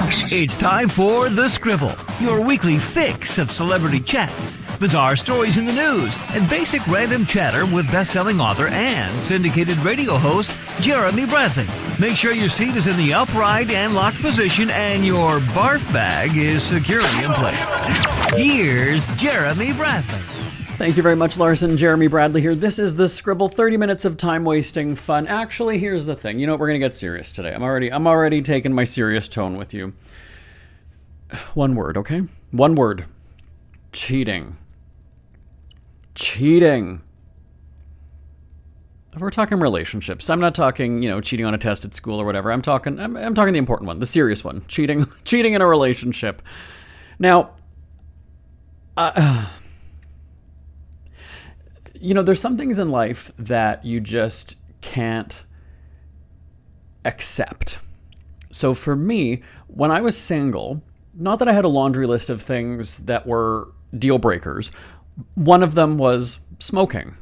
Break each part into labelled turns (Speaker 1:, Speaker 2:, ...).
Speaker 1: It's time for The Scribble, your weekly fix of celebrity chats, bizarre stories in the news, and basic random chatter with best-selling author and syndicated radio host Jeremy Bradley. Make sure your seat is in the upright and locked position and your barf bag is securely in place. Here's Jeremy Bradley.
Speaker 2: Thank you very much, Larson. Jeremy Bradley here. This is The Scribble, 30 minutes of time-wasting fun. Actually, here's the thing. You know what? We're going to get serious today. I'm already taking my serious tone with you. One word, okay? One word. Cheating. Cheating. We're talking relationships. I'm not talking, cheating on a test at school or whatever. I'm talking the important one, the serious one. Cheating in a relationship. Now, there's some things in life that you just can't accept. So for me, when I was single, not that I had a laundry list of things that were deal breakers. One of them was smoking.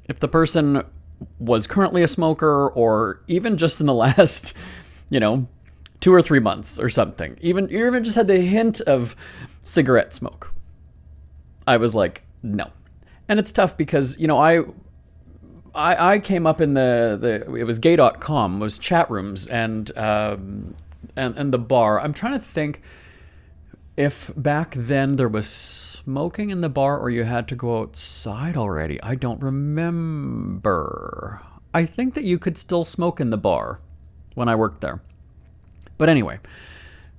Speaker 2: If the person was currently a smoker or even just in the last, 2 or 3 months or something, even just had the hint of cigarette smoke, I was like, no. And it's tough because, I came up in it was gay.com, was chat rooms and the bar. I'm trying to think if back then there was smoking in the bar or you had to go outside already. I don't remember. I think that you could still smoke in the bar when I worked there. But anyway,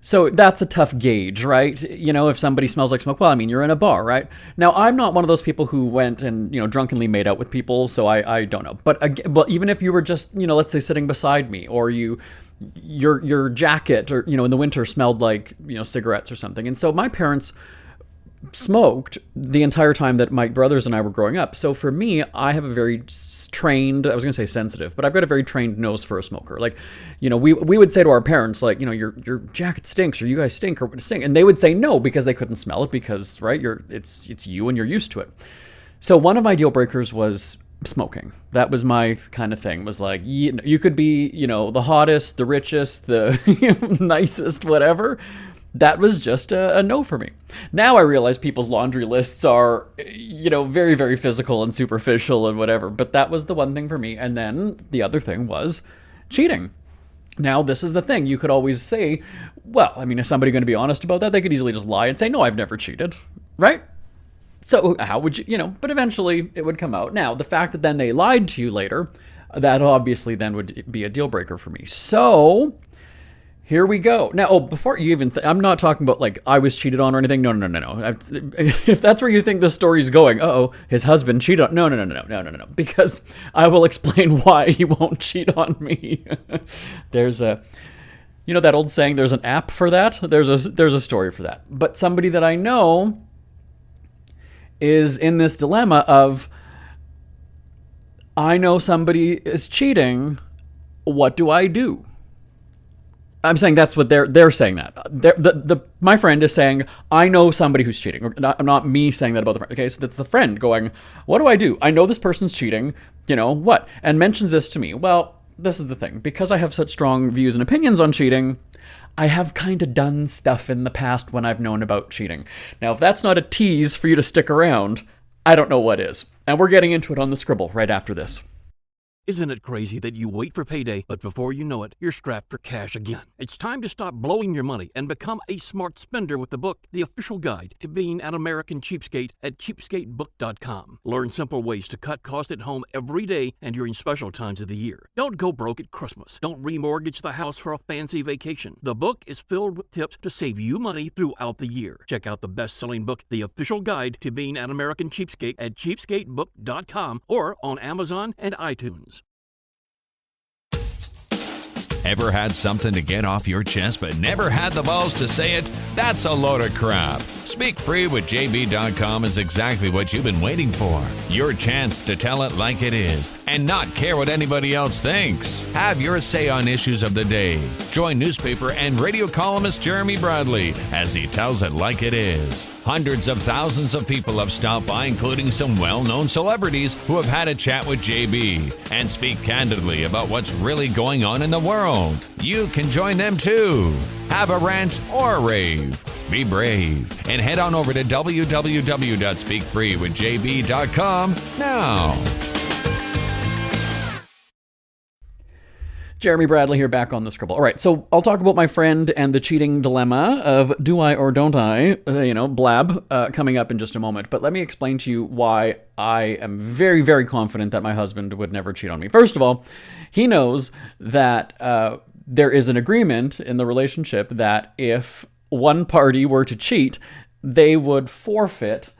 Speaker 2: so that's a tough gauge, right? If somebody smells like smoke, well, you're in a bar, right? Now, I'm not one of those people who went and, drunkenly made out with people, so I don't know. But even if you were just, let's say sitting beside me, or your jacket, or, in the winter smelled like, cigarettes or something. And so my parents smoked the entire time that my brothers and I were growing up. So for me, I have a very trained, I was going to say sensitive, but I've got a very trained nose for a smoker. Like, we would say to our parents, like, your jacket stinks, or you guys stink, or stink. And they would say no, because they couldn't smell it, because, right, it's you and you're used to it. So one of my deal breakers was smoking. That was my kind of thing, was like, you could be, the hottest, the richest, the nicest, whatever. That was just a no for me. Now I realize people's laundry lists are, very, very physical and superficial and whatever. But that was the one thing for me. And then the other thing was cheating. Now, this is the thing. You could always say, well, is somebody going to be honest about that? They could easily just lie and say, no, I've never cheated. Right? So how would you, but eventually it would come out. Now, the fact that then they lied to you later, that obviously then would be a deal breaker for me. So here we go. Now, before you even, I'm not talking about like I was cheated on or anything. No. If that's where you think the story's going, his husband cheated on. No. Because I will explain why he won't cheat on me. There's that old saying, there's an app for that. There's a story for that. But somebody that I know is in this dilemma of, I know somebody is cheating. What do I do? I'm saying that's what they're saying that. My friend is saying, I know somebody who's cheating. Or not me saying that about the friend. Okay, so that's the friend going, what do I do? I know this person's cheating. What? And mentions this to me. Well, this is the thing. Because I have such strong views and opinions on cheating, I have kind of done stuff in the past when I've known about cheating. Now, if that's not a tease for you to stick around, I don't know what is. And we're getting into it on The Scribble right after this.
Speaker 3: Isn't it crazy that you wait for payday, but before you know it, you're strapped for cash again? It's time to stop blowing your money and become a smart spender with the book, The Official Guide to Being an American Cheapskate, at cheapskatebook.com. Learn simple ways to cut costs at home every day and during special times of the year. Don't go broke at Christmas. Don't remortgage the house for a fancy vacation. The book is filled with tips to save you money throughout the year. Check out the best-selling book, The Official Guide to Being an American Cheapskate, at cheapskatebook.com or on Amazon and iTunes.
Speaker 4: Ever had something to get off your chest but never had the balls to say it? That's a load of crap. Speak Free with JB.com is exactly what you've been waiting for. Your chance to tell it like it is and not care what anybody else thinks. Have your say on issues of the day. Join newspaper and radio columnist Jeremy Bradley as he tells it like it is. Hundreds of thousands of people have stopped by, including some well-known celebrities who have had a chat with JB and speak candidly about what's really going on in the world. You can join them too. Have a rant or a rave. Be brave and head on over to www.speakfreewithjb.com now.
Speaker 2: Jeremy Bradley here, back on the Scribble. All right, so I'll talk about my friend and the cheating dilemma of do I or don't I, blab, coming up in just a moment. But let me explain to you why I am very, very confident that my husband would never cheat on me. First of all, he knows that there is an agreement in the relationship that if one party were to cheat, they would forfeit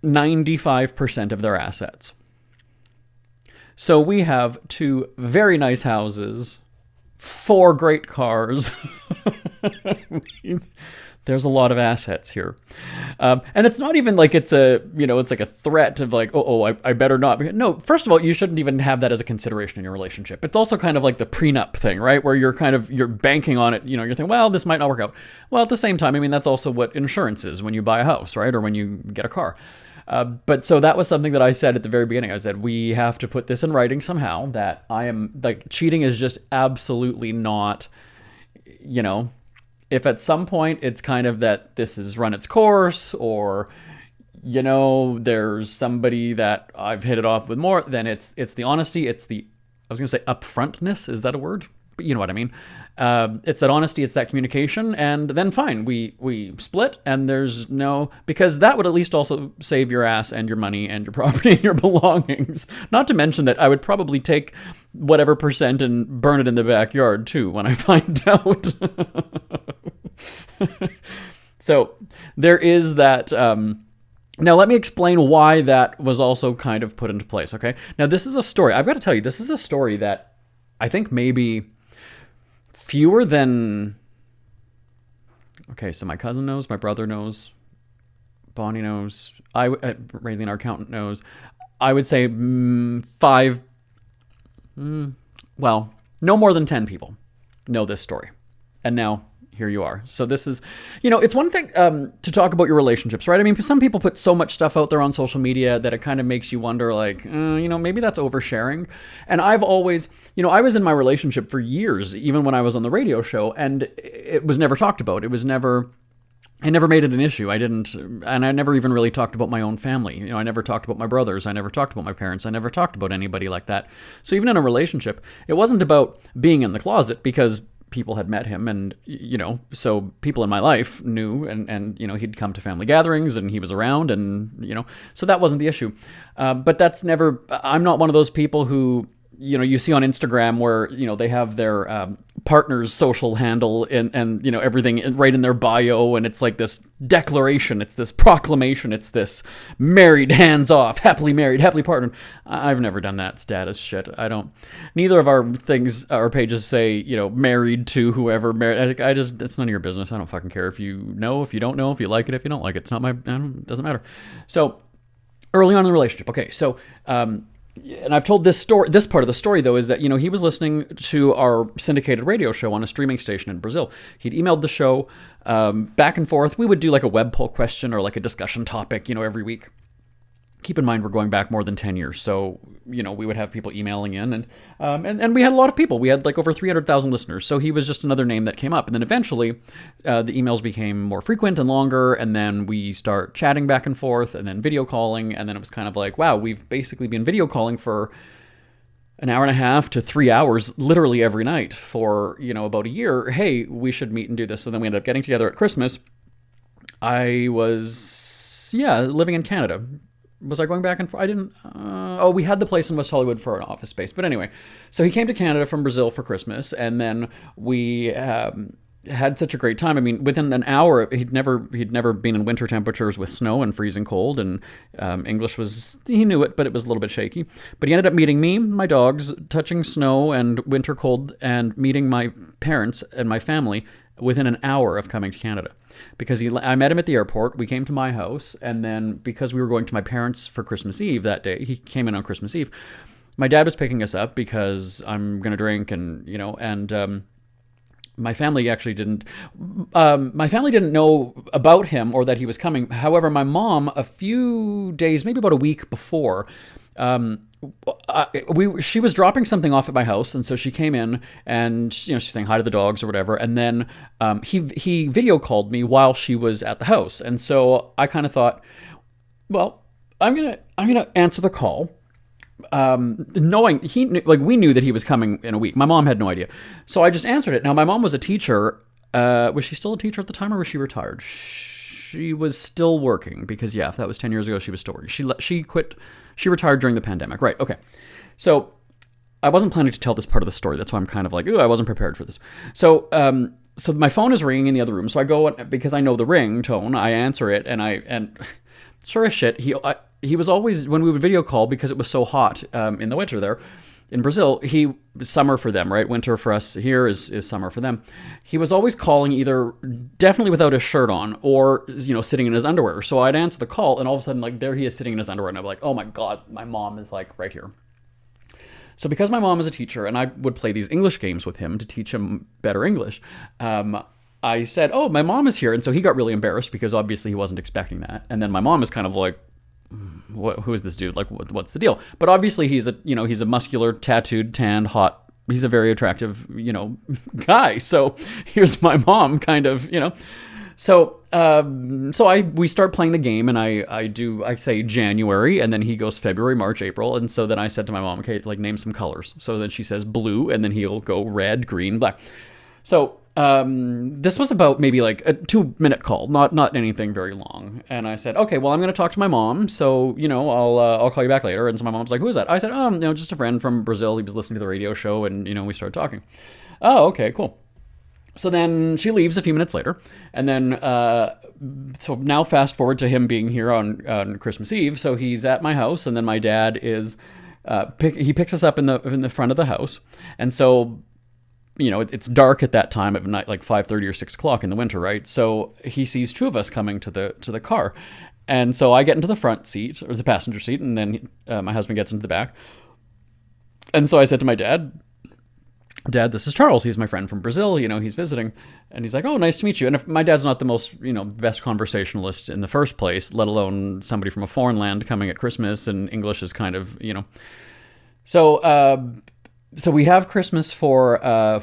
Speaker 2: 95% of their assets. So we have 2 very nice houses, 4 great cars. There's a lot of assets here. And it's not even like it's like a threat of like, I better not. No, first of all, you shouldn't even have that as a consideration in your relationship. It's also kind of like the prenup thing, right? Where you're banking on it. You're thinking, well, this might not work out. Well, at the same time, I mean, that's also what insurance is when you buy a house, right? Or when you get a car. But so that was something that I said at the very beginning. I said, we have to put this in writing somehow, that I am, like, cheating is just absolutely not, if at some point it's kind of that this has run its course, or, there's somebody that I've hit it off with more, then it's the honesty, it's the, I was going to say upfrontness. Is that a word? But you know what I mean. It's that honesty, it's that communication, and then fine, we split, and there's no, because that would at least also save your ass and your money and your property and your belongings. Not to mention that I would probably take whatever percent and burn it in the backyard too when I find out. So there is that. Now let me explain why that was also kind of put into place. Okay. Now this is a story. I've got to tell you, this is a story that I think maybe fewer than, okay, so my cousin knows, my brother knows, Bonnie knows, Raylene, our accountant, knows. I would say 5, well, no more than 10 people know this story. And now here you are. So this is, it's one thing to talk about your relationships, right? I mean, some people put so much stuff out there on social media that it kind of makes you wonder, like, maybe that's oversharing. And I've always, I was in my relationship for years, even when I was on the radio show, and it was never talked about. I never made it an issue. I never even really talked about my own family. I never talked about my brothers. I never talked about my parents. I never talked about anybody like that. So even in a relationship, it wasn't about being in the closet, because people had met him, and so people in my life knew, and he'd come to family gatherings and he was around, and so that wasn't the issue. But that's never, I'm not one of those people who you see on Instagram where they have their partner's social handle and everything right in their bio, and it's like this declaration, it's this proclamation, it's this married, hands off, happily married, happily partnered. I've never done that status shit. Neither of our pages say married to whoever, married. It's none of your business. I don't fucking care if you know, if you don't know, if you like it, if you don't like it. It's not it doesn't matter. So early on in the relationship, okay, so and I've told this story. This part of the story, though, is that he was listening to our syndicated radio show on a streaming station in Brazil. He'd emailed the show back and forth. We would do like a web poll question or like a discussion topic, every week. Keep in mind, we're going back more than 10 years, so we would have people emailing in, and we had a lot of people. We had like over 300,000 listeners, so he was just another name that came up. And then eventually, the emails became more frequent and longer, and then we start chatting back and forth, and then video calling, and then it was kind of like, wow, we've basically been video calling for an hour and a half to 3 hours, literally every night for about a year. Hey, we should meet and do this. So then we ended up getting together at Christmas. I was living in Canada. Was I going back and forth? I didn't. We had the place in West Hollywood for an office space. But anyway, so he came to Canada from Brazil for Christmas, and then we had such a great time. I mean, within an hour, he'd never been in winter temperatures with snow and freezing cold, and English was, he knew it, but it was a little bit shaky. But he ended up meeting me, my dogs, touching snow and winter cold, and meeting my parents and my family within an hour of coming to Canada. Because I met him at the airport, we came to my house, and then because we were going to my parents for Christmas Eve that day, he came in on Christmas Eve. My dad was picking us up because I'm going to drink, and, my family actually didn't know about him or that he was coming. However, my mom, a few days, maybe about a week before, She was dropping something off at my house, and so she came in, and she's saying hi to the dogs or whatever, and then he video called me while she was at the house, and so I kind of thought, well, I'm gonna answer the call, knowing we knew that he was coming in a week. My mom had no idea, so I just answered it. Now my mom was a teacher. Was she still a teacher at the time, or was she retired? She was still working, because if that was 10 years ago, she was still working. She quit. She retired during the pandemic. Right. Okay. So I wasn't planning to tell this part of the story. That's why I'm kind of like, ooh, I wasn't prepared for this. So, so my phone is ringing in the other room. So I go, because I know the ring tone, I answer it, and sure as shit, he was always, when we would video call, because it was so hot in the winter there in Brazil, summer for them, right? Winter for us here is summer for them. He was always calling either definitely without his shirt on, or sitting in his underwear. So I'd answer the call, and all of a sudden, like, there he is sitting in his underwear, and I'd be like, oh my God, my mom is like right here. So because my mom is a teacher, and I would play these English games with him to teach him better English, I said, oh, my mom is here. And so he got really embarrassed, because obviously he wasn't expecting that. And then my mom is kind of like, who is this dude? Like, what's the deal? But obviously he's a muscular, tattooed, tanned, hot. He's a very attractive, guy. So here's my mom, kind of, So we start playing the game, and I say January, and then he goes February, March, April, and so then I said to my mom, okay, like, name some colors. So then she says blue, and then he'll go red, green, black. So this was about maybe like a 2-minute call, not anything very long. And I said, okay, well, I'm going to talk to my mom, so I'll call you back later. And so my mom's like, who is that? I said, just a friend from Brazil. He was listening to the radio show, and we started talking. Oh, okay, cool. So then she leaves a few minutes later, and then so now fast forward to him being here on Christmas Eve. So he's at my house, and then my dad is he picks us up in the front of the house, and so it's dark at that time of night, like 5:30 or 6 o'clock in the winter, right? So he sees two of us coming to the car, and so I get into the front seat, or the passenger seat, and then my husband gets into the back. And so I said to my dad, this is Charles. He's my friend from Brazil. He's visiting. And he's like, oh, nice to meet you. And if my dad's not the most, best conversationalist in the first place, let alone somebody from a foreign land coming at Christmas, and English is kind of, So we have Christmas for,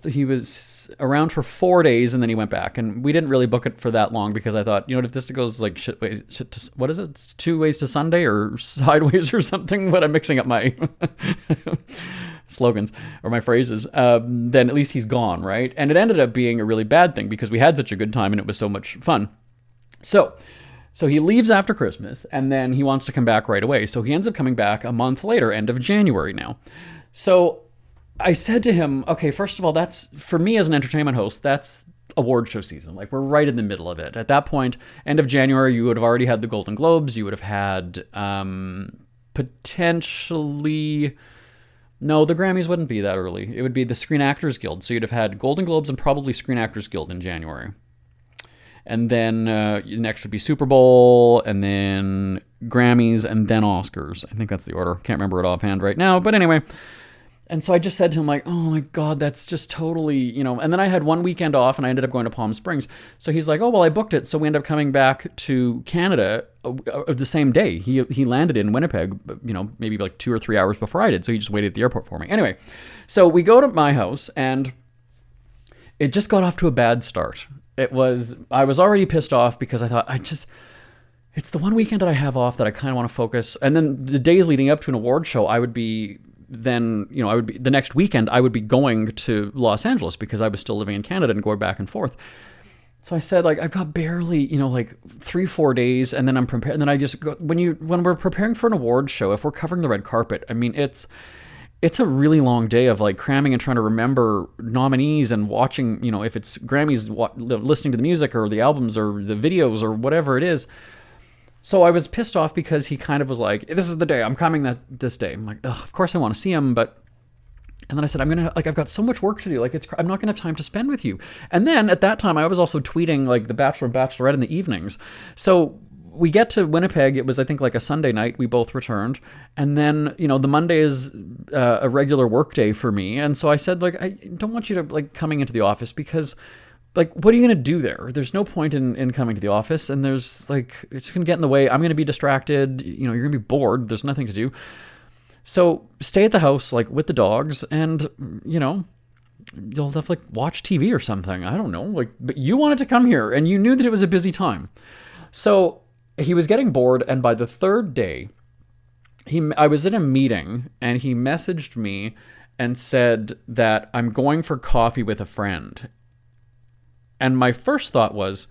Speaker 2: he was around for 4 days, and then he went back. And we didn't really book it for that long, because I thought, if this goes like what is it? 2 ways to Sunday or sideways or something, but I'm mixing up my slogans or my phrases, then at least he's gone, right? And it ended up being a really bad thing, because we had such a good time and it was so much fun. So he leaves after Christmas, and then he wants to come back right away. So he ends up coming back a month later, end of January now. So I said to him, okay, first of all, that's, for me as an entertainment host, that's award show season. Like, we're right in the middle of it. At that point, end of January, you would have already had the Golden Globes. You would have had potentially... No, the Grammys wouldn't be that early. It would be the Screen Actors Guild. So you'd have had Golden Globes and probably Screen Actors Guild in January. And then next would be Super Bowl, and then Grammys, and then Oscars. I think that's the order. Can't remember it offhand right now. But anyway, and so I just said to him, like, oh my God, that's just totally, And then I had one weekend off, and I ended up going to Palm Springs. So he's like, oh, well, I booked it. So we ended up coming back to Canada the same day. He landed in Winnipeg, maybe like 2 or 3 hours before I did. So he just waited at the airport for me. Anyway, so we go to my house, and it just got off to a bad start. I was already pissed off, because I thought, it's the one weekend that I have off that I kind of want to focus. And then the days leading up to an award show, the next weekend, I would be going to Los Angeles, because I was still living in Canada and going back and forth. So I said, like, I've got barely, like 3-4 days, and then I'm prepared. And then I just go, when we're preparing for an award show, if we're covering the red carpet, I mean, it's a really long day of like cramming and trying to remember nominees and watching, if it's Grammys, listening to the music or the albums or the videos or whatever it is. So I was pissed off, because he kind of was like, this is the day, I'm coming this day. I'm like, of course I want to see him, but... And then I said, I've got so much work to do. Like, I'm not going to have time to spend with you. And then at that time, I was also tweeting like The Bachelor and Bachelorette in the evenings. So we get to Winnipeg. It was, I think, like a Sunday night. We both returned. And then, the Monday is a regular work day for me. And so I said, like, I don't want you to, like, coming into the office, because like, what are you going to do there? There's no point in coming to the office, and there's like, it's going to get in the way. I'm going to be distracted. You're going to be bored. There's nothing to do. So stay at the house, like, with the dogs, and, you'll have to, like, watch TV or something. I don't know. Like, but you wanted to come here, and you knew that it was a busy time. So he was getting bored, and by the third day, I was in a meeting, and he messaged me and said that I'm going for coffee with a friend. And my first thought was,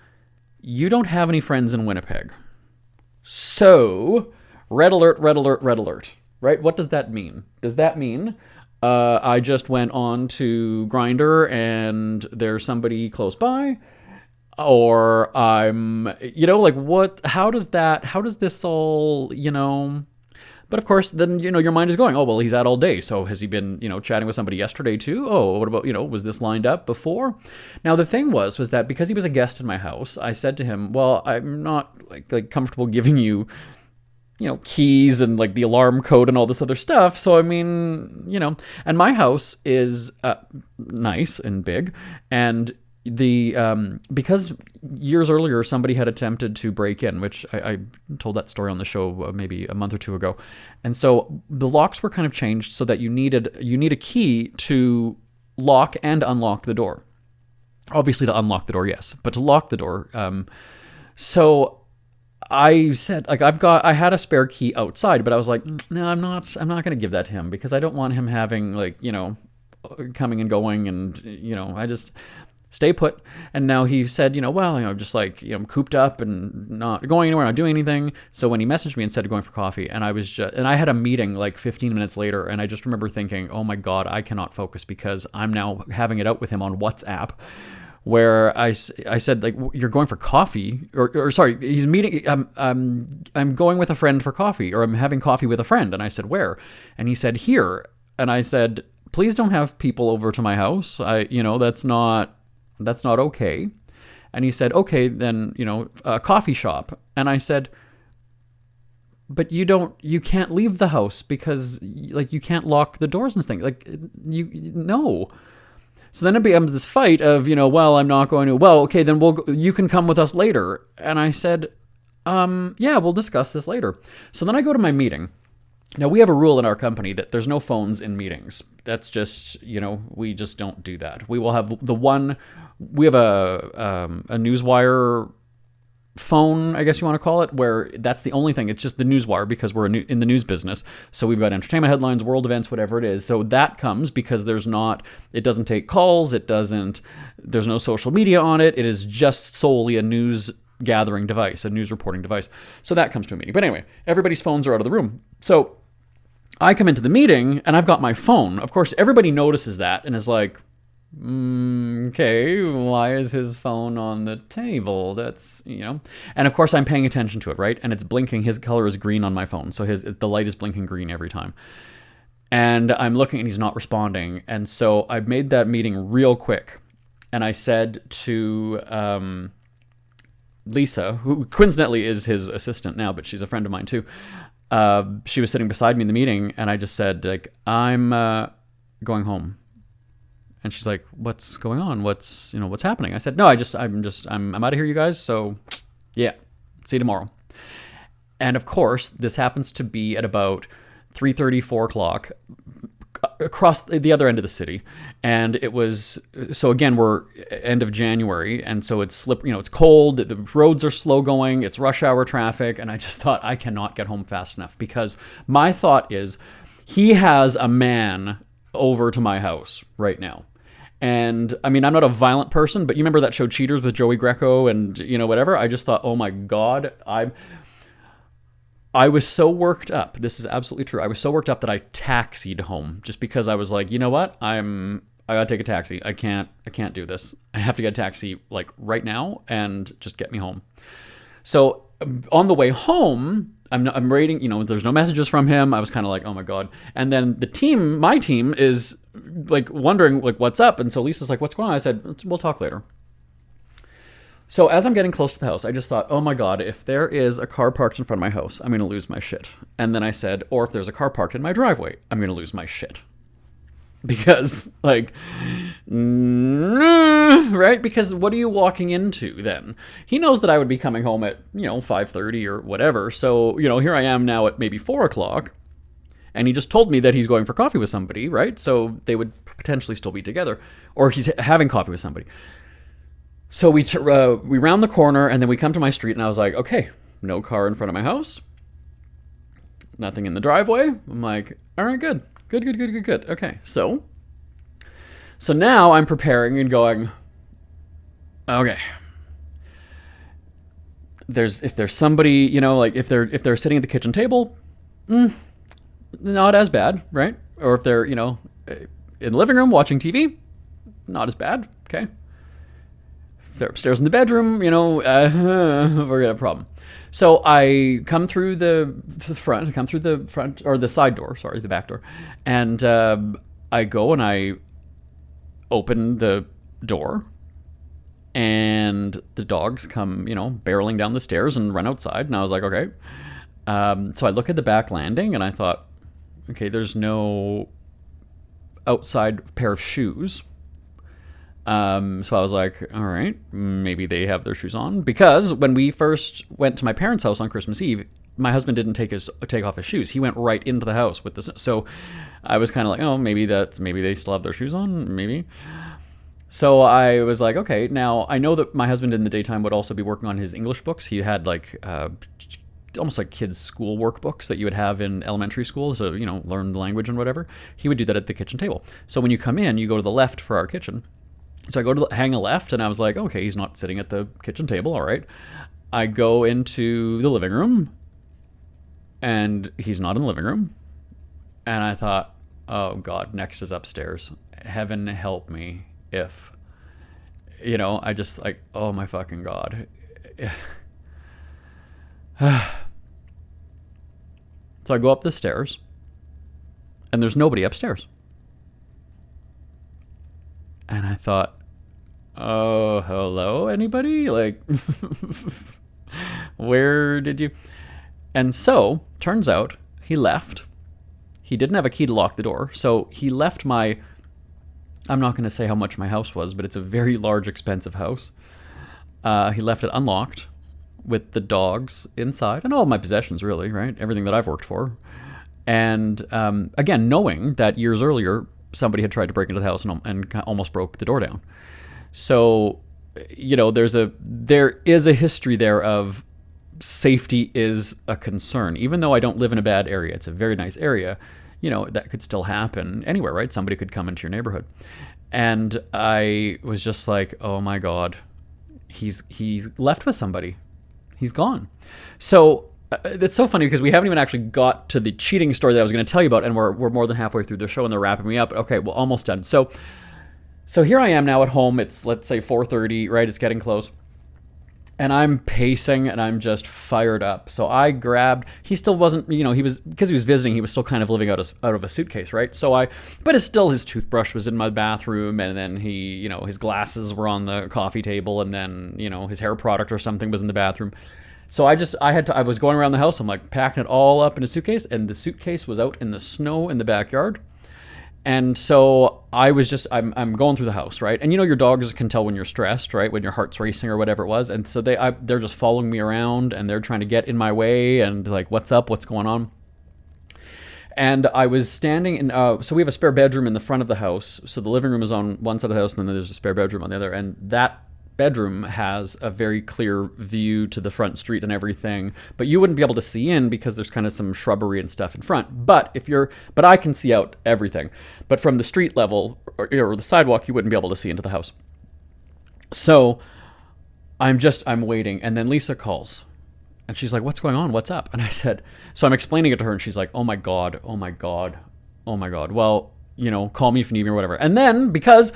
Speaker 2: you don't have any friends in Winnipeg. So, red alert, red alert, red alert. Right? What does that mean? Does that mean I just went on to Grindr and there's somebody close by? Or I'm, like, what? How does this all, But of course, then, your mind is going, oh, well, he's out all day. So has he been, chatting with somebody yesterday too? Oh, what about, was this lined up before? Now, the thing was that because he was a guest in my house, I said to him, well, I'm not like comfortable giving you, keys and like the alarm code and all this other stuff. So, I mean, and my house is nice and big. And because years earlier somebody had attempted to break in, which I told that story on the show maybe a month or two ago, and so the locks were kind of changed so that you need a key to lock and unlock the door. Obviously, to unlock the door, yes, but to lock the door. So I said, like, I had a spare key outside, but I was like, no, I'm not going to give that to him because I don't want him having, like, coming and going, and I just stay put. And now he said, just like, I'm cooped up and not going anywhere, not doing anything. So when he messaged me instead of going for coffee, and I had a meeting like 15 minutes later, and I just remember thinking, oh my God, I cannot focus because I'm now having it out with him on WhatsApp, where I said, like, you're going for coffee, or sorry, he's meeting, I'm going with a friend for coffee, or I'm having coffee with a friend. And I said, where? And he said, here. And I said, please don't have people over to my house. That's not okay. And he said, okay, then, a coffee shop. And I said, but you can't leave the house because, like, you can't lock the doors and things. Like, no. So then it becomes this fight of, well, I'm not going to, well, okay, then you can come with us later. And I said, yeah, we'll discuss this later. So then I go to my meeting. Now, we have a rule in our company that there's no phones in meetings. That's just, we just don't do that. We will have we have a Newswire phone, I guess you want to call it, where that's the only thing. It's just the Newswire because we're in the news business. So we've got entertainment headlines, world events, whatever it is. So that comes because it doesn't take calls. There's no social media on it. It is just solely a news gathering device, a news reporting device. So that comes to a meeting. But anyway, everybody's phones are out of the room. So I come into the meeting and I've got my phone. Of course, everybody notices that and is like, okay, why is his phone on the table? That's, And of course, I'm paying attention to it, right? And it's blinking. His color is green on my phone. So the light is blinking green every time. And I'm looking and he's not responding. And so I made that meeting real quick. And I said to Lisa, who coincidentally is his assistant now, but she's a friend of mine too. She was sitting beside me in the meeting, and I just said, like, I'm going home. And she's like, what's going on? What's happening? I said, no, I'm out of here, you guys. So yeah, see you tomorrow. And of course, this happens to be at about 3:30, 4 o'clock across the other end of the city. And it was, so again, we're end of January. And so it's it's cold. The roads are slow going. It's rush hour traffic. And I just thought, I cannot get home fast enough, because my thought is, he has a man over to my house right now. And I mean, I'm not a violent person, but you remember that show Cheaters with Joey Greco and, whatever? I just thought, oh my God, I was so worked up. This is absolutely true. I was so worked up that I taxied home just because I was like, you know what? I gotta take a taxi. I can't do this. I have to get a taxi like right now and just get me home. So on the way home, I'm rating, there's no messages from him. I was kind of like, oh my God. And then my team is like wondering like, what's up? And so Lisa's like, what's going on? I said, we'll talk later. So as I'm getting close to the house, I just thought, oh my God, if there is a car parked in front of my house, I'm going to lose my shit. And then I said, or if there's a car parked in my driveway, I'm going to lose my shit. Because, like, right? Because what are you walking into then? He knows that I would be coming home at, 5:30 or whatever. So, here I am now at maybe 4 o'clock. And he just told me that he's going for coffee with somebody, right? So they would potentially still be together. Or he's having coffee with somebody. So we round the corner, and then we come to my street, and I was like, okay, no car in front of my house. Nothing in the driveway. I'm like, all right, good. Good. Okay, so now I'm preparing and going, okay. If there's somebody, like if they're sitting at the kitchen table, not as bad, right? Or if they're, in the living room watching TV, not as bad, okay? If they're upstairs in the bedroom, we're gonna have a problem. So I come through the front, or the side door, sorry, the back door, and I go and I open the door, and the dogs come, barreling down the stairs and run outside, and I was like, okay. So I look at the back landing, and I thought, okay, there's no outside pair of shoes. So I was like, all right, maybe they have their shoes on. Because when we first went to my parents' house on Christmas Eve, my husband didn't take off his shoes. He went right into the house with this. So I was kind of like, oh, maybe they still have their shoes on, maybe. So I was like, okay, now I know that my husband in the daytime would also be working on his English books. He had almost like kids' school workbooks that you would have in elementary school, so, learn the language and whatever. He would do that at the kitchen table. So when you come in, you go to the left for our kitchen. So I go to hang a left, and I was like, okay, he's not sitting at the kitchen table, all right. I go into the living room, and he's not in the living room. And I thought, oh, God, next is upstairs. Heaven help me if, I just like, oh, my fucking God. So I go up the stairs, and there's nobody upstairs. And I thought, oh, hello, anybody? Like, where did you? And so, turns out, he left. He didn't have a key to lock the door, so he left I'm not going to say how much my house was, but it's a very large, expensive house. He left it unlocked with the dogs inside, and all of my possessions, really, right? Everything that I've worked for. And again, knowing that years earlier, somebody had tried to break into the house and almost broke the door down. So, there is a history there of safety is a concern. Even though I don't live in a bad area, it's a very nice area, that could still happen anywhere, right? Somebody could come into your neighborhood. And I was just like, oh my God, he's left with somebody. He's gone. So it's so funny because we haven't even actually got to the cheating story that I was going to tell you about, and we're more than halfway through the show, and they're wrapping me up. Okay, well, almost done. So here I am now at home. It's, let's say, 4:30, right? It's getting close. And I'm pacing, and I'm just fired up. So I grabbed, he still wasn't, because he was visiting, he was still kind of living out of a suitcase, right? But it's still, his toothbrush was in my bathroom, and then his glasses were on the coffee table, and then, his hair product or something was in the bathroom. So I was going around the house, I'm like packing it all up in a suitcase, and the suitcase was out in the snow in the backyard. And so I'm going through the house, right? And your dogs can tell when you're stressed, right? When your heart's racing or whatever it was. And so they're just following me around, and they're trying to get in my way, and like, what's up? What's going on? And I was standing in, so we have a spare bedroom in the front of the house. So the living room is on one side of the house, and then there's a spare bedroom on the other. And that bedroom has a very clear view to the front street and everything, but you wouldn't be able to see in because there's kind of some shrubbery and stuff in front. But I can see out everything. But from the street level or the sidewalk, you wouldn't be able to see into the house. So I'm waiting, and then Lisa calls, and she's like, "What's going on? What's up?" And I said, so I'm explaining it to her, and she's like, "Oh my God. Well, call me if you need me or whatever." And then because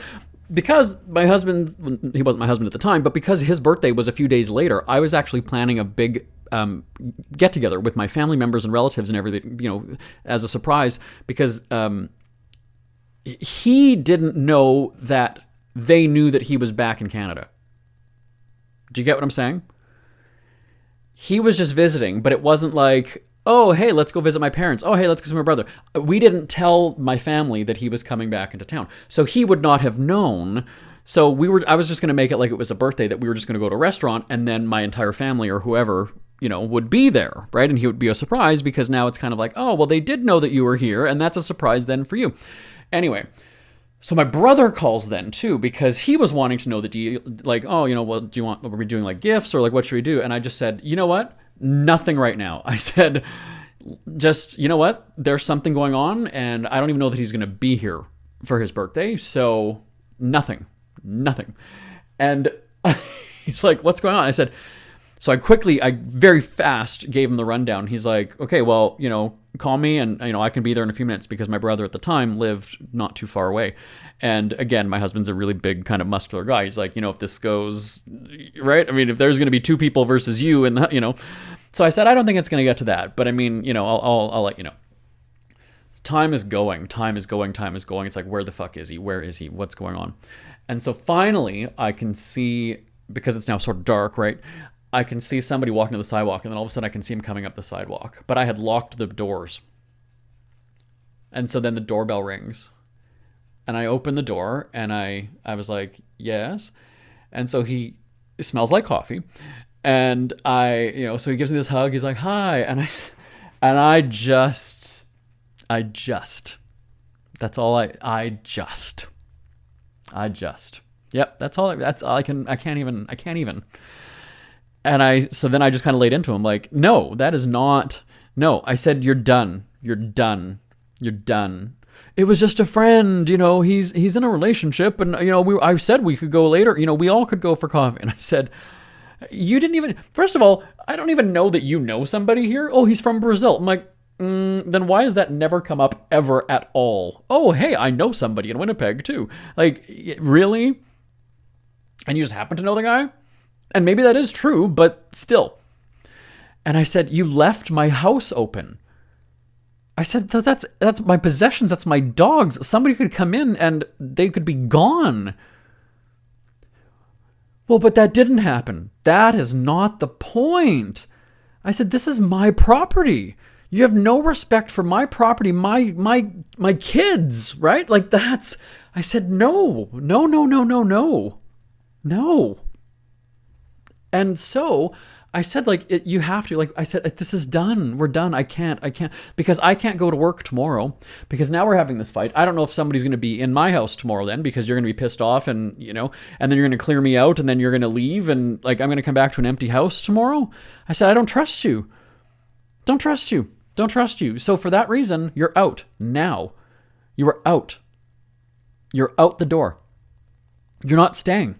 Speaker 2: my husband, he wasn't my husband at the time, but because his birthday was a few days later, I was actually planning a big get together with my family members and relatives and everything, as a surprise, because he didn't know that they knew that he was back in Canada. Do you get what I'm saying? He was just visiting, but it wasn't like, oh, hey, let's go visit my parents. Oh, hey, let's go see my brother. We didn't tell my family that he was coming back into town. So he would not have known. So I was just going to make it like it was a birthday, that we were just going to go to a restaurant, and then my entire family or whoever, would be there, right? And he would be a surprise, because now it's kind of like, oh, well, they did know that you were here, and that's a surprise then for you. Anyway, so my brother calls then too, because he was wanting to know the deal, like, oh, well, are we doing like gifts, or like, what should we do? And I just said, you know what? Nothing right now. I said, just, you know what? There's something going on, and I don't even know that he's going to be here for his birthday. So nothing. And he's like, what's going on? I said, so I very fast gave him the rundown. He's like, okay, well, call me, and, I can be there in a few minutes, because my brother at the time lived not too far away. And again, my husband's a really big kind of muscular guy. He's like, if this goes right, I mean, if there's going to be two people versus you, and so I said, I don't think it's going to get to that, but I mean, I'll let you know. Time is going. It's like, where the fuck is he? Where is he? What's going on? And so finally I can see, because it's now sort of dark, right? I can see somebody walking to the sidewalk, and then all of a sudden I can see him coming up the sidewalk, but I had locked the doors. And so then the doorbell rings, and I open the door, and I was like, yes. And so he smells like coffee, and so he gives me this hug. He's like, hi. And I just, that's all I just, yep. That's all I can't even. And so then I just kind of laid into him like, no, that is not, no. I said, you're done. It was just a friend, he's in a relationship, and, I said we could go later, we all could go for coffee. And I said, you didn't even, first of all, I don't even know that you know somebody here. Oh, he's from Brazil. I'm like, then why has that never come up ever at all? Oh, hey, I know somebody in Winnipeg too. Like, really? And you just happen to know the guy? And maybe that is true, but still. And I said, you left my house open. I said, that's my possessions. That's my dogs. Somebody could come in and they could be gone. Well, but that didn't happen. That is not the point. I said, this is my property. You have no respect for my property, my kids, right? Like, that's, I said, no. And so I said, like, you have to, like, I said, this is done. We're done. I can't, because I can't go to work tomorrow, because now we're having this fight. I don't know if somebody's going to be in my house tomorrow then, because you're going to be pissed off, and, and then you're going to clear me out, and then you're going to leave, and, like, I'm going to come back to an empty house tomorrow. I said, I don't trust you. Don't trust you. So for that reason, you're out now. You are out. You're out the door. You're not staying.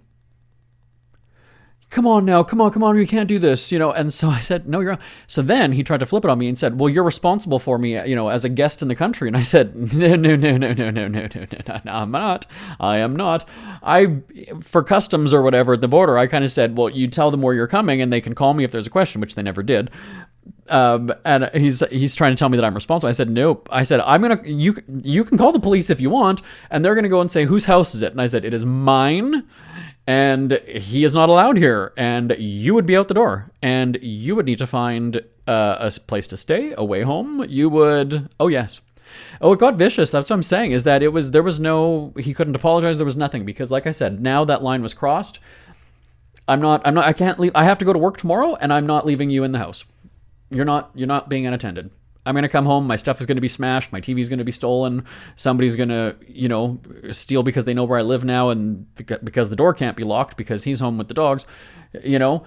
Speaker 2: Come on now, come on, you can't do this, And so I said, no, you're not. So then he tried to flip it on me and said, well, you're responsible for me, as a guest in the country. And I said, no, I'm not. I am not. For customs or whatever at the border, I kind of said, well, you tell them where you're coming and they can call me if there's a question, which they never did. And he's trying to tell me that I'm responsible. I said, nope. I said, you can call the police if you want, and they're going to go and say, whose house is it? And I said, it is mine. And he is not allowed here, and you would be out the door, and you would need to find a place to stay, a way home. You would, oh yes. Oh, it got vicious. That's what I'm saying, is that he couldn't apologize. There was nothing, because like I said, now that line was crossed. I can't leave. I have to go to work tomorrow, and I'm not leaving you in the house. You're not being unattended. I'm going to come home. My stuff is going to be smashed. My TV is going to be stolen. Somebody's going to, steal because they know where I live now, and because the door can't be locked because he's home with the dogs. I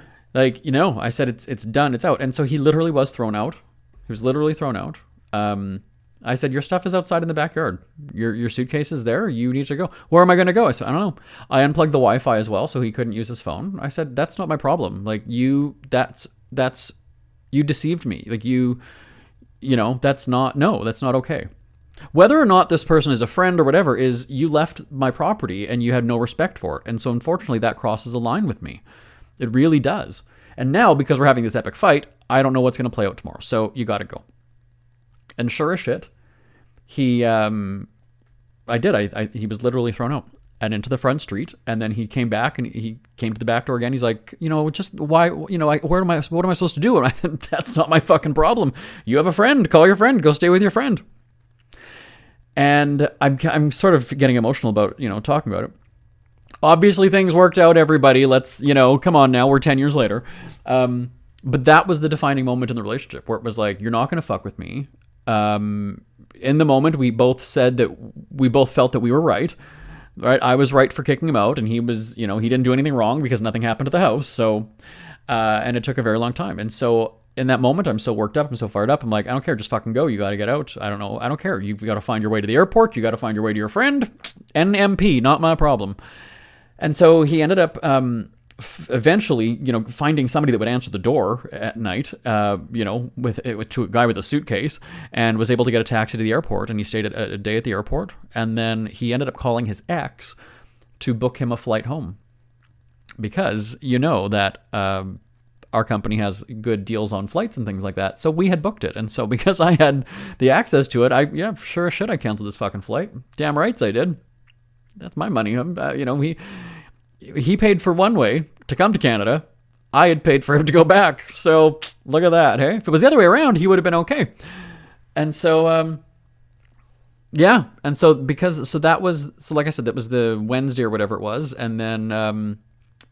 Speaker 2: said, it's done. It's out. And so he literally was thrown out. He was literally thrown out. I said, your stuff is outside in the backyard. Your suitcase is there. You need to go. Where am I going to go? I said, I don't know. I unplugged the Wi-Fi as well, so he couldn't use his phone. I said, that's not my problem. Like, you deceived me. Like, that's not okay. Whether or not this person is a friend or whatever, is you left my property and you had no respect for it. And so unfortunately that crosses a line with me. It really does. And now, because we're having this epic fight, I don't know what's going to play out tomorrow. So you got to go. And sure as shit, he was literally thrown out and into the front street. And then he came back and he came to the back door again. He's like, just why, what am I supposed to do? And I said, that's not my fucking problem. You have a friend, call your friend, go stay with your friend. And I'm sort of getting emotional about, talking about it. Obviously, things worked out, everybody. Let's, come on now. We're 10 years later. But that was the defining moment in the relationship where it was like, you're not going to fuck with me. In the moment, we both said that we both felt that we were right. Right? I was right for kicking him out, and he was, he didn't do anything wrong because nothing happened to the house. So, and it took a very long time. And so in that moment, I'm so worked up. I'm so fired up. I'm like, I don't care. Just fucking go. You got to get out. I don't know. I don't care. You've got to find your way to the airport. You got to find your way to your friend. NMP, not my problem. And so he ended up eventually, finding somebody that would answer the door at night, to a guy with a suitcase, and was able to get a taxi to the airport. And he stayed a day at the airport. And then he ended up calling his ex to book him a flight home, because that our company has good deals on flights and things like that. So we had booked it. And so because I had the access to it, I canceled this fucking flight. Damn rights I did. That's my money. He paid for one way to come to Canada. I had paid for him to go back. So look at that. Hey, if it was the other way around, he would have been okay. And so, And so like I said, that was the Wednesday or whatever it was. And then,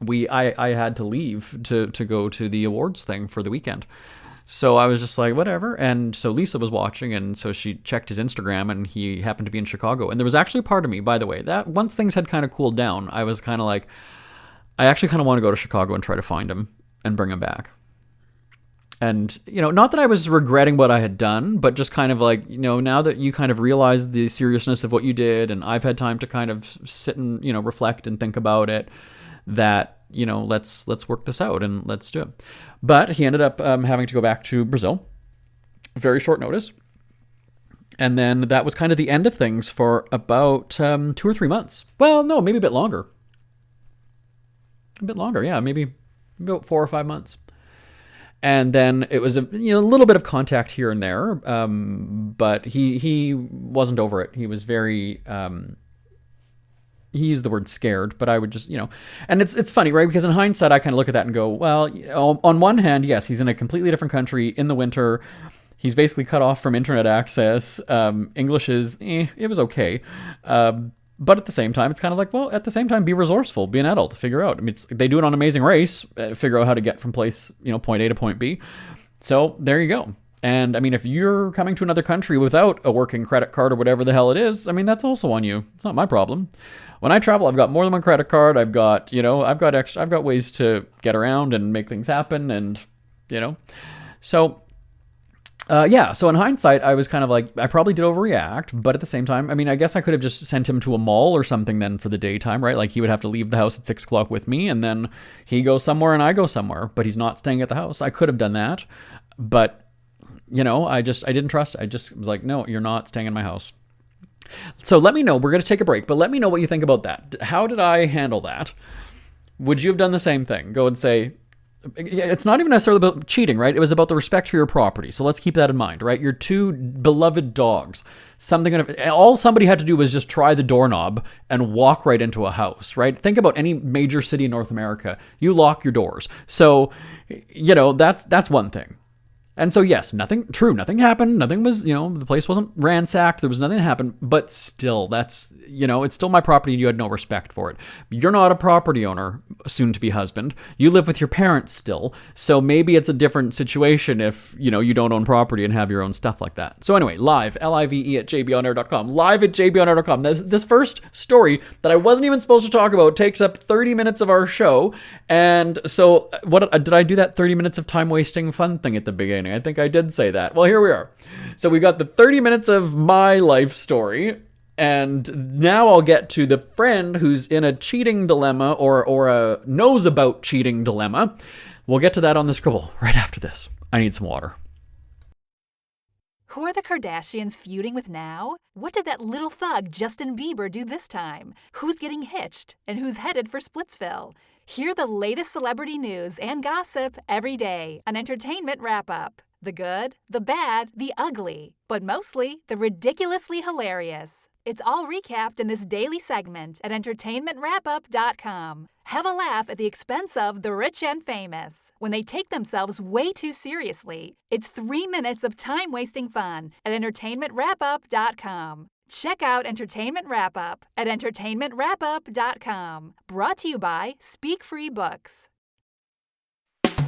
Speaker 2: I had to leave to go to the awards thing for the weekend. So I was just like, whatever. And so Lisa was watching, and so she checked his Instagram, and he happened to be in Chicago. And there was actually a part of me, by the way, that once things had kind of cooled down, I was kind of like, I actually kind of want to go to Chicago and try to find him and bring him back. And, not that I was regretting what I had done, but just kind of like, now that you kind of realize the seriousness of what you did, and I've had time to kind of sit and, reflect and think about it, that, let's work this out and let's do it. But he ended up having to go back to Brazil, very short notice. And then that was kind of the end of things for about 2 or 3 months. Well, no, maybe a bit longer. Yeah, maybe about 4 or 5 months. And then it was a little bit of contact here and there, but he wasn't over it. He was very... he used the word scared, but I would just, and it's funny, right? Because in hindsight, I kind of look at that and go, well, on one hand, yes, he's in a completely different country in the winter. He's basically cut off from internet access. English is, it was okay. But at the same time, it's kind of like, well, at the same time, be resourceful, be an adult, figure out. I mean, they do it on Amazing Race, figure out how to get from place, point A to point B. So there you go. And I mean, if you're coming to another country without a working credit card or whatever the hell it is, I mean, that's also on you. It's not my problem. When I travel, I've got more than one credit card. I've got ways to get around and make things happen. And, so, so in hindsight, I was kind of like, I probably did overreact, but at the same time, I mean, I guess I could have just sent him to a mall or something then for the daytime, right? Like he would have to leave the house at 6 o'clock with me, and then he goes somewhere and I go somewhere, but he's not staying at the house. I could have done that, but I didn't trust. I just was like, no, you're not staying in my house. So let me know. We're going to take a break, but let me know what you think about that. How did I handle that? Would you have done the same thing? Go and say, it's not even necessarily about cheating, right? It was about the respect for your property. So let's keep that in mind, right? Your 2 beloved dogs. All somebody had to do was just try the doorknob and walk right into a house, right? Think about any major city in North America. You lock your doors. So, that's one thing. And so, yes, nothing happened. Nothing was, the place wasn't ransacked. There was nothing that happened. But still, that's, it's still my property and you had no respect for it. You're not a property owner, soon to be husband. You live with your parents still. So maybe it's a different situation if, you don't own property and have your own stuff like that. So anyway, live, LIVE at jbonair.com. Live at jbonair.com. This first story that I wasn't even supposed to talk about takes up 30 minutes of our show. And so what did I do that 30 minutes of time wasting fun thing at the beginning? I think I did say that. Well, here we are. So we got the 30 minutes of my life story, and now I'll get to the friend who's in a cheating dilemma or a knows about cheating dilemma. We'll get to that on the Scribble right after this. I need some water.
Speaker 5: Who are the Kardashians feuding with now? What did that little thug Justin Bieber do this time? Who's getting hitched? And who's headed for Splitsville? Hear the latest celebrity news and gossip every day on Entertainment Wrap-Up. The good, the bad, the ugly, but mostly the ridiculously hilarious. It's all recapped in this daily segment at entertainmentwrapup.com. Have a laugh at the expense of the rich and famous when they take themselves way too seriously. It's 3 minutes of time-wasting fun at entertainmentwrapup.com. Check out Entertainment Wrap-Up at entertainmentwrapup.com. Brought to you by Speak Free Books.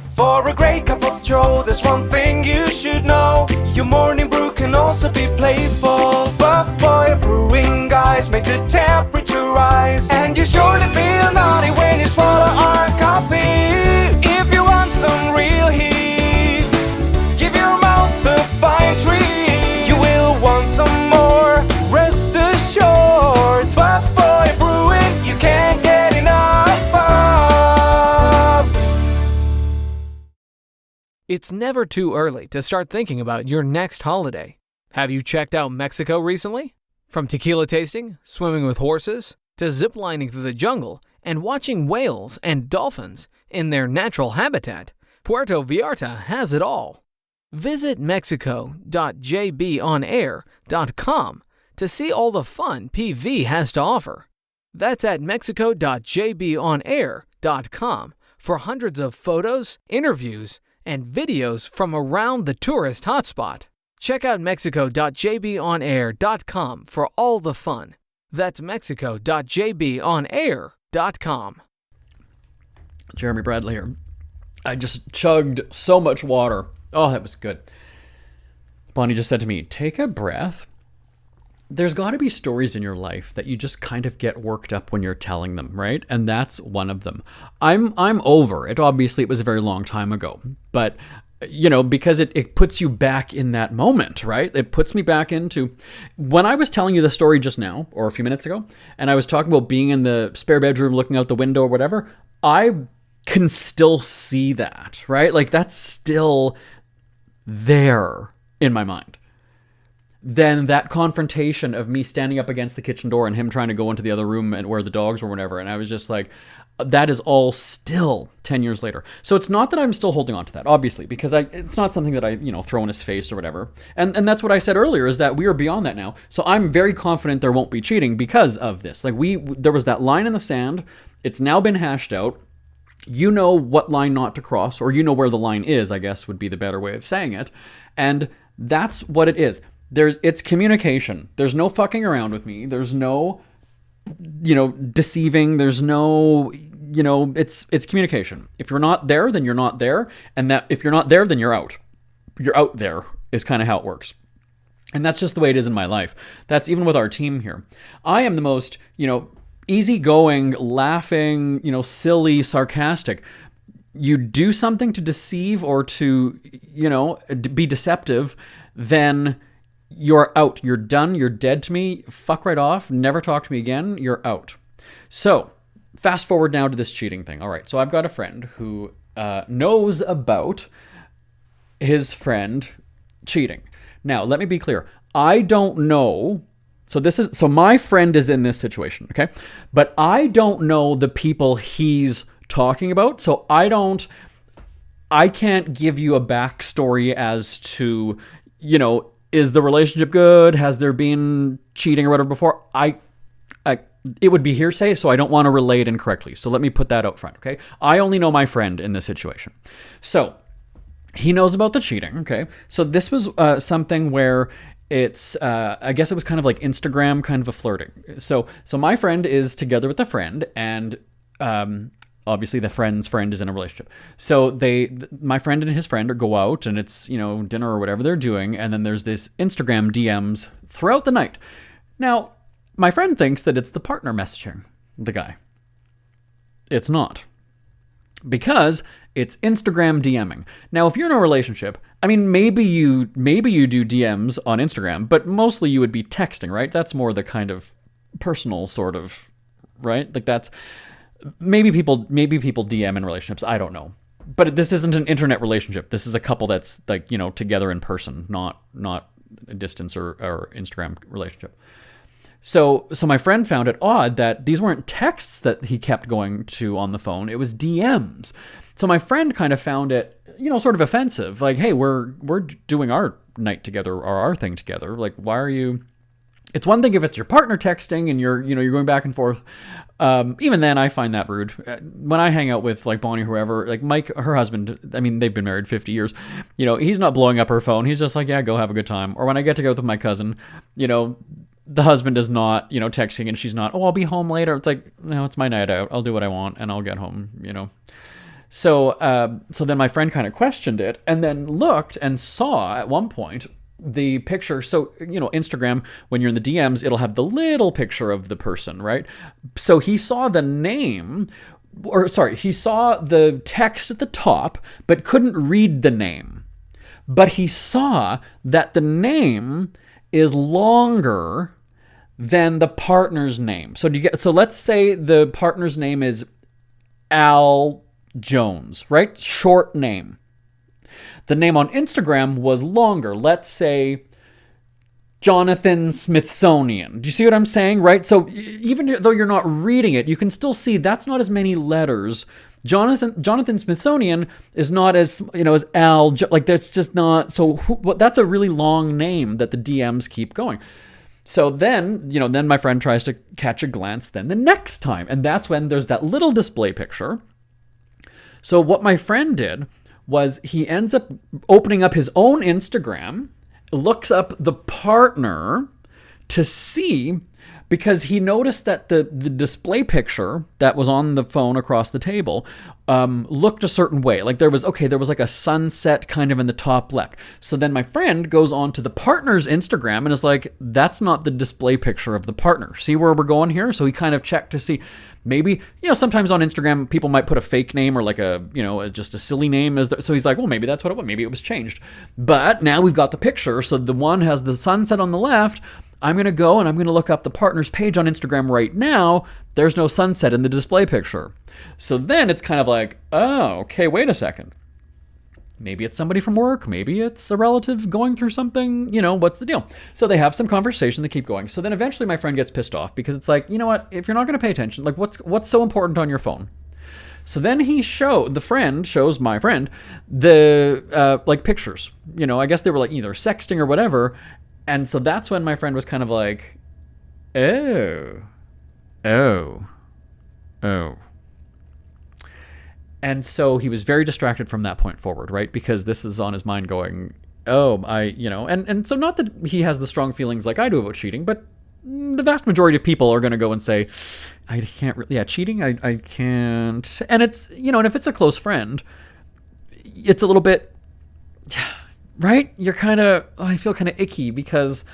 Speaker 6: For a great cup of joe, there's one thing you should know. Your morning brew can also be playful. Buff Boy Brewing guys make the temperature rise, and you surely feel naughty when you swallow our coffee. If you want some real heat, give your mouth a fine treat. You will want some more, rest assured. Buff Boy Brewing, you can't get enough of.
Speaker 7: It's never too early to start thinking about your next holiday. Have you checked out Mexico recently? From tequila tasting, swimming with horses, to ziplining through the jungle and watching whales and dolphins in their natural habitat, Puerto Vallarta has it all. Visit mexico.jbonair.com to see all the fun PV has to offer. That's at mexico.jbonair.com for hundreds of photos, interviews, and videos from around the tourist hotspot. Check out mexico.jbonair.com for all the fun. That's mexico.jbonair.com.
Speaker 2: Jeremy Bradley here. I just chugged so much water. Oh, that was good. Bonnie just said to me, take a breath. There's got to be stories in your life that you just kind of get worked up when you're telling them, right? And that's one of them. I'm over it. Obviously, it was a very long time ago. But, because it puts you back in that moment, right? It puts me back into... When I was telling you the story just now, or a few minutes ago, and I was talking about being in the spare bedroom looking out the window or whatever, I can still see that, right? Like, that's still there in my mind. Then that confrontation of me standing up against the kitchen door and him trying to go into the other room and where the dogs were, whatever. And I was just like, that is all still 10 years later. So it's not that I'm still holding on to that, obviously, because it's not something that I, throw in his face or whatever. And that's what I said earlier, is that we are beyond that now. So I'm very confident there won't be cheating because of this. Like there was that line in the sand. It's now been hashed out. You know what line not to cross, or you know where the line is, I guess would be the better way of saying it. And that's what it is. It's communication. There's no fucking around with me. There's no, deceiving. There's no, it's communication. If you're not there, then you're not there. And that if you're not there, then you're out. You're out there is kind of how it works. And that's just the way it is in my life. That's even with our team here. I am the most, easygoing, laughing, silly, sarcastic. You do something to deceive or to, be deceptive, then you're out. You're done. You're dead to me. Fuck right off. Never talk to me again. You're out. So, fast forward now to this cheating thing. All right. So, I've got a friend who knows about his friend cheating. Now, let me be clear. I don't know. So my friend is in this situation, okay? But I don't know the people he's talking about. So I can't give you a backstory as to, is the relationship good? Has there been cheating or whatever before? It would be hearsay, so I don't want to relay it incorrectly. So let me put that out front, okay? I only know my friend in this situation. So he knows about the cheating, okay? So this was something where it's, I guess it was kind of like Instagram kind of a flirting. So my friend is together with a friend, and obviously the friend's friend is in a relationship. So my friend and his friend go out, and it's, dinner or whatever they're doing. And then there's this Instagram DMs throughout the night. Now, my friend thinks that it's the partner messaging the guy. It's not. Because it's Instagram DMing. Now, if you're in a relationship, I mean, maybe you do DMs on Instagram, but mostly you would be texting, right? That's more the kind of personal sort of, right? Like that's... Maybe people DM in relationships. I don't know. But this isn't an internet relationship. This is a couple that's like, together in person, not a distance or Instagram relationship. So my friend found it odd that these weren't texts that he kept going to on the phone. It was DMs. So my friend kind of found it, sort of offensive. Like, hey, we're doing our night together or our thing together. Like, why are you... It's one thing if it's your partner texting and you're going back and forth. Even then, I find that rude. When I hang out with like Bonnie or whoever, like Mike, her husband, I mean, they've been married 50 years. He's not blowing up her phone. He's just like, yeah, go have a good time. Or when I get together with my cousin, the husband is not, texting, and she's not, oh, I'll be home later. It's like, no, it's my night out. I'll do what I want and I'll get home. So then my friend kind of questioned it and then looked and saw at one point the picture. So, Instagram, when you're in the DMs, it'll have the little picture of the person, right? So he saw the name, he saw the text at the top, but couldn't read the name. But he saw that the name is longer than the partner's name. So let's say the partner's name is Al Jones, right? Short name. The name on Instagram was longer. Let's say Jonathan Smithsonian. Do you see what I'm saying, right? So even though you're not reading it, you can still see that's not as many letters. Jonathan Smithsonian is not as, as Al, like that's just not, so that's a really long name that the DMs keep going. So then, then my friend tries to catch a glance then the next time. And that's when there's that little display picture. So what my friend did was he ends up opening up his own Instagram, looks up the partner to see, because he noticed that the display picture that was on the phone across the table looked a certain way. Like there was like a sunset kind of in the top left. So then my friend goes on to the partner's Instagram and is like, that's not the display picture of the partner. See where we're going here? So he kind of checked to see, maybe, sometimes on Instagram, people might put a fake name or like just a silly name. So he's like, well, maybe that's what it was. Maybe it was changed. But now we've got the picture. So the one has the sunset on the left. I'm going to go and I'm going to look up the partner's page on Instagram right now. There's no sunset in the display picture. So then it's kind of like, oh, okay, wait a second. Maybe it's somebody from work. Maybe it's a relative going through something. What's the deal? So they have some conversation. They keep going. So then eventually my friend gets pissed off because it's like, you know what? If you're not going to pay attention, like what's so important on your phone? So then the friend shows my friend the like pictures. I guess they were like either sexting or whatever. And so that's when my friend was kind of like, oh. And so he was very distracted from that point forward, right? Because this is on his mind going, and so not that he has the strong feelings like I do about cheating, but the vast majority of people are going to go and say, I can't really, cheating, I can't. And it's, and if it's a close friend, it's a little bit, right? You're kind of, I feel kind of icky because,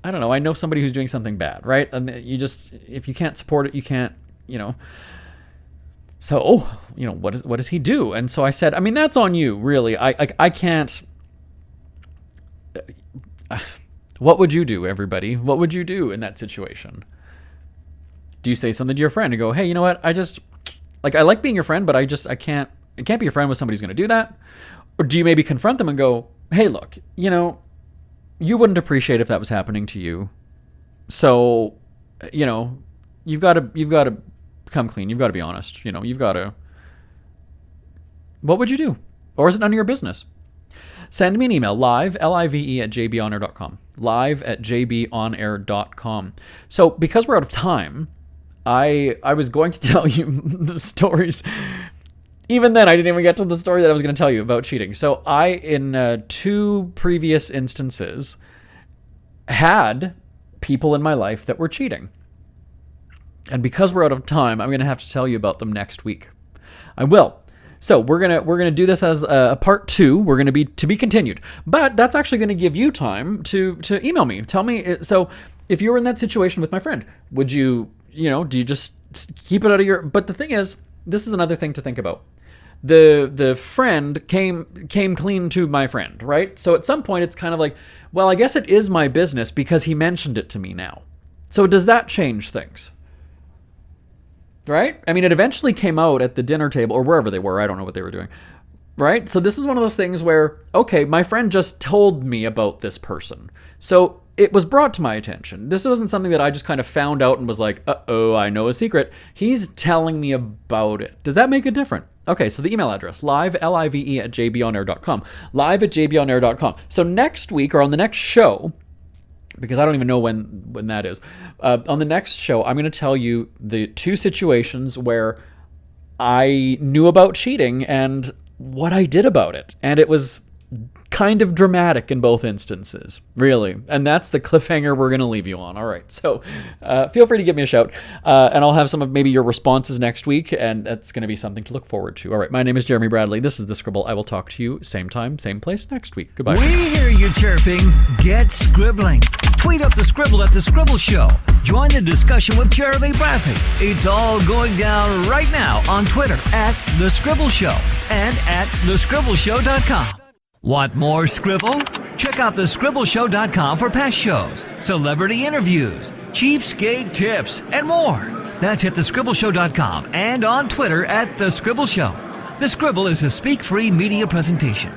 Speaker 2: I don't know, I know somebody who's doing something bad, right? And if you can't support it, you can't, So, what does he do? And so I said, I mean, that's on you, really. I can't. What would you do, everybody? What would you do in that situation? Do you say something to your friend and go, hey, you know what? I like being your friend, but I can't be your friend when somebody's going to do that. Or do you maybe confront them and go, hey, look, you wouldn't appreciate if that was happening to you. So, you've got to come clean. You've got to be honest. You've got to. What would you do? Or is it none of your business? Send me an email, live, live at jbonair.com. Live at jbonair.com. So because we're out of time, I was going to tell you the stories. Even then, I didn't even get to the story that I was going to tell you about cheating. So I, in 2 previous instances, had people in my life that were cheating. And because we're out of time, I'm going to have to tell you about them next week. I will. So we're gonna do this as a part 2. We're gonna be to be continued. But that's actually going to give you time to email me. Tell me. So if you were in that situation with my friend, would you do you just keep it out of your? But the thing is, this is another thing to think about. The friend came clean to my friend, right? So at some point, it's kind of like, well, I guess it is my business because he mentioned it to me now. So does that change things? Right? I mean, it eventually came out at the dinner table or wherever they were. I don't know what they were doing. Right? So this is one of those things where, okay, my friend just told me about this person. So it was brought to my attention. This wasn't something that I just kind of found out and was like, uh-oh, I know a secret. He's telling me about it. Does that make it different? Okay, so the email address, live, live at jbonair.com. Live at jbonair.com. So next week or on the next show, because I don't even know when that is. On the next show, I'm going to tell you the 2 situations where I knew about cheating and what I did about it. And it was kind of dramatic in both instances, really. And that's the cliffhanger we're going to leave you on. All right, so feel free to give me a shout, and I'll have some of maybe your responses next week, and that's going to be something to look forward to. All right, my name is Jeremy Bradley. This is The Scribble. I will talk to you same time, same place next week. Goodbye.
Speaker 1: We hear you chirping. Get scribbling. Tweet up The Scribble at The Scribble Show. Join the discussion with Jeremy Bradley. It's all going down right now on Twitter at The Scribble Show and at thescribbleshow.com. Want more Scribble? Check out thescribbleshow.com for past shows, celebrity interviews, cheapskate tips, and more. That's at thescribbleshow.com and on Twitter at The Scribble Show. The Scribble is a speak-free media presentation.